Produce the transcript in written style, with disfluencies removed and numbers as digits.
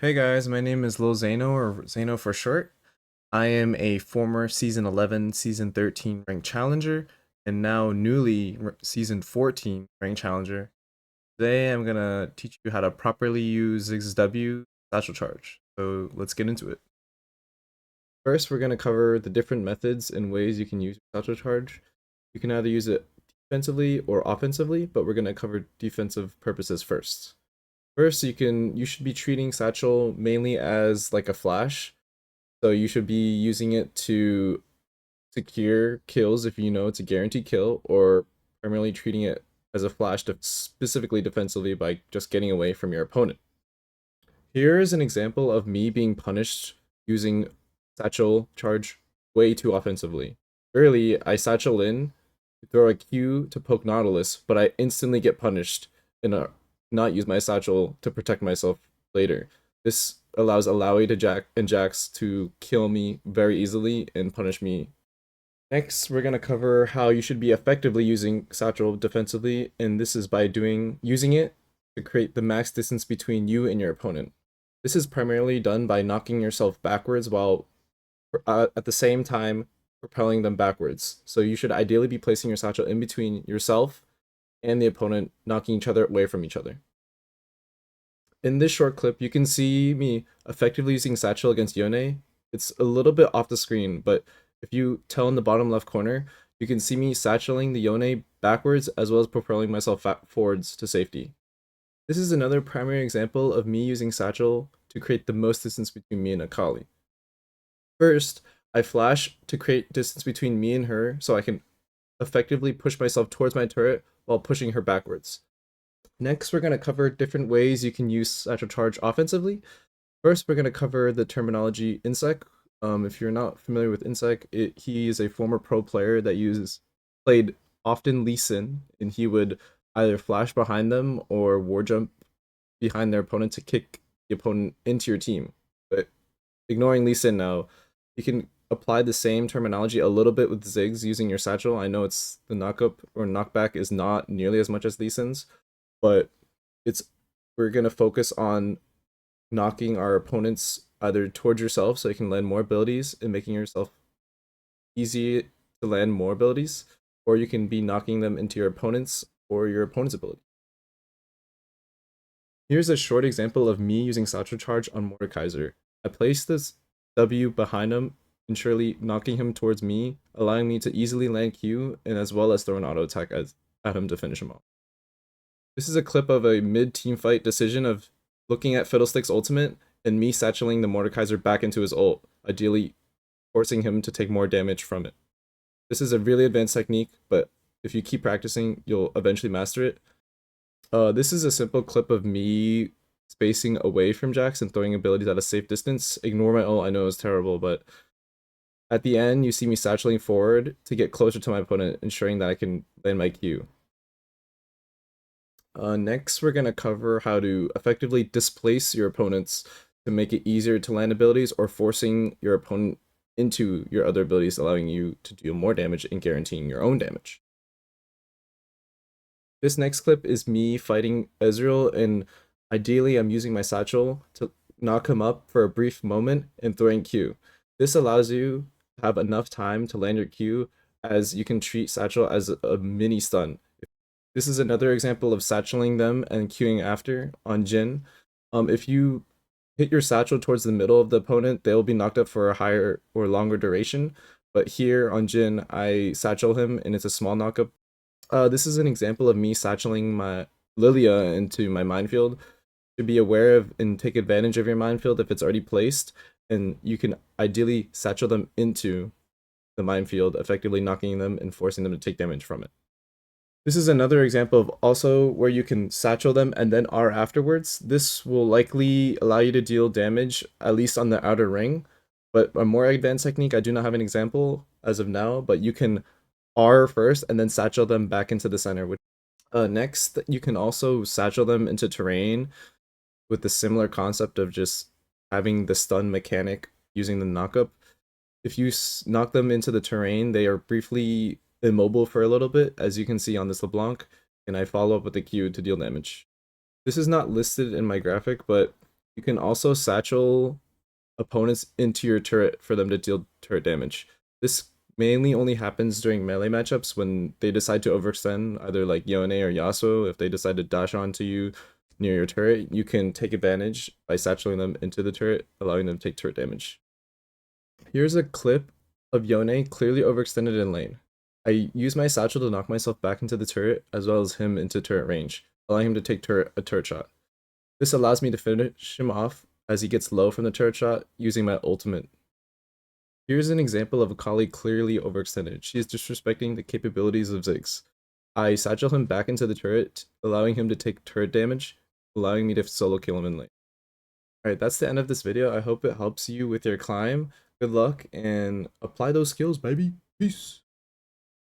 Hey guys, my name is Lolzayno, or Zayno for short. I am a former Season 11, Season 13 ranked challenger, and now newly Season 14 ranked challenger. Today I'm gonna teach you how to properly use Ziggs W satchel charge. So let's get into it. First, we're gonna cover the different methods and ways you can use satchel charge. You can either use it defensively or offensively, but we're gonna cover defensive purposes first. First, you should be treating satchel mainly as like a flash. So you should be using it to secure kills if you know it's a guaranteed kill, or primarily treating it as a flash specifically defensively by just getting away from your opponent. Here is an example of me being punished using satchel charge way too offensively. Early, I satchel in, throw a Q to poke Nautilus, but I instantly get punished and not use my satchel to protect myself later. This allows Alawi to Jax to kill me very easily and punish me. Next, we're gonna cover how you should be effectively using satchel defensively, and this is by using it to create the max distance between you and your opponent. This is primarily done by knocking yourself backwards while at the same time propelling them backwards. So you should ideally be placing your satchel in between yourself and the opponent, knocking each other away from each other. In this short clip, you can see me effectively using satchel against Yone. It's a little bit off the screen, but if you tell in the bottom left corner, you can see me satcheling the Yone backwards as well as propelling myself forwards to safety. This is another primary example of me using satchel to create the most distance between me and Akali. First, I flash to create distance between me and her so I can effectively push myself towards my turret while pushing her backwards. Next, we're going to cover different ways you can use satchel charge offensively. First, we're going to cover the terminology insec. If you're not familiar with insec, he is a former pro player that played often Lee Sin, and he would either flash behind them or war jump behind their opponent to kick the opponent into your team. But ignoring Lee Sin now, you can apply the same terminology a little bit with Ziggs using your satchel. I know it's the knockup or knockback is not nearly as much as Lee Sin's, but it's we're gonna focus on knocking our opponents either towards yourself so you can land more abilities and making yourself easy to land more abilities, or you can be knocking them into your opponents or your opponent's ability. Here's a short example of me using satchel charge on Mordekaiser. I place this W behind him and surely knocking him towards me, allowing me to easily land Q and as well as throw an auto attack at him to finish him off. This is a clip of a mid-team fight decision of looking at Fiddlestick's ultimate and me satcheling the Mordekaiser back into his ult, ideally forcing him to take more damage from it. This is a really advanced technique, but if you keep practicing, you'll eventually master it. This is a simple clip of me spacing away from Jax and throwing abilities at a safe distance. Ignore my ult, I know it's terrible, but at the end, you see me satcheling forward to get closer to my opponent, ensuring that I can land my Q. Next, we're going to cover how to effectively displace your opponents to make it easier to land abilities or forcing your opponent into your other abilities, allowing you to deal more damage and guaranteeing your own damage. This next clip is me fighting Ezreal, and ideally I'm using my satchel to knock him up for a brief moment and throwing Q. This allows you to have enough time to land your Q, as you can treat satchel as a mini stun. This is another example of satcheling them and queuing after on Jhin. If you hit your satchel towards the middle of the opponent, they'll be knocked up for a higher or longer duration. But here on Jhin, I satchel him and it's a small knockup. This is an example of me satcheling my Lilia into my minefield. To be aware of and take advantage of your minefield if it's already placed, and you can ideally satchel them into the minefield, effectively knocking them and forcing them to take damage from it. This is another example of also where you can satchel them and then R afterwards. This will likely allow you to deal damage, at least on the outer ring. But a more advanced technique, I do not have an example as of now, but you can R first and then satchel them back into the center. Next, you can also satchel them into terrain with the similar concept of just having the stun mechanic using the knockup. If you knock them into the terrain, they are briefly immobile for a little bit, as you can see on this LeBlanc, and I follow up with the Q to deal damage. This is not listed in my graphic, but You can also satchel opponents into your turret for them to deal turret damage. This mainly only happens during melee matchups when they decide to overextend, either like Yone or Yasuo. If they decide to dash onto you near your turret, you can take advantage by satcheling them into the turret, allowing them to take turret damage. Here's a clip of Yone clearly overextended in lane. I use my satchel to knock myself back into the turret, as well as him into turret range, allowing him to take a turret shot. This allows me to finish him off as he gets low from the turret shot using my ultimate. Here's an example of a colleague clearly overextended. She is disrespecting the capabilities of Ziggs. I satchel him back into the turret, allowing him to take turret damage, allowing me to solo kill him in lane. Alright, that's the end of this video. I hope it helps you with your climb. Good luck and apply those skills, baby. Peace.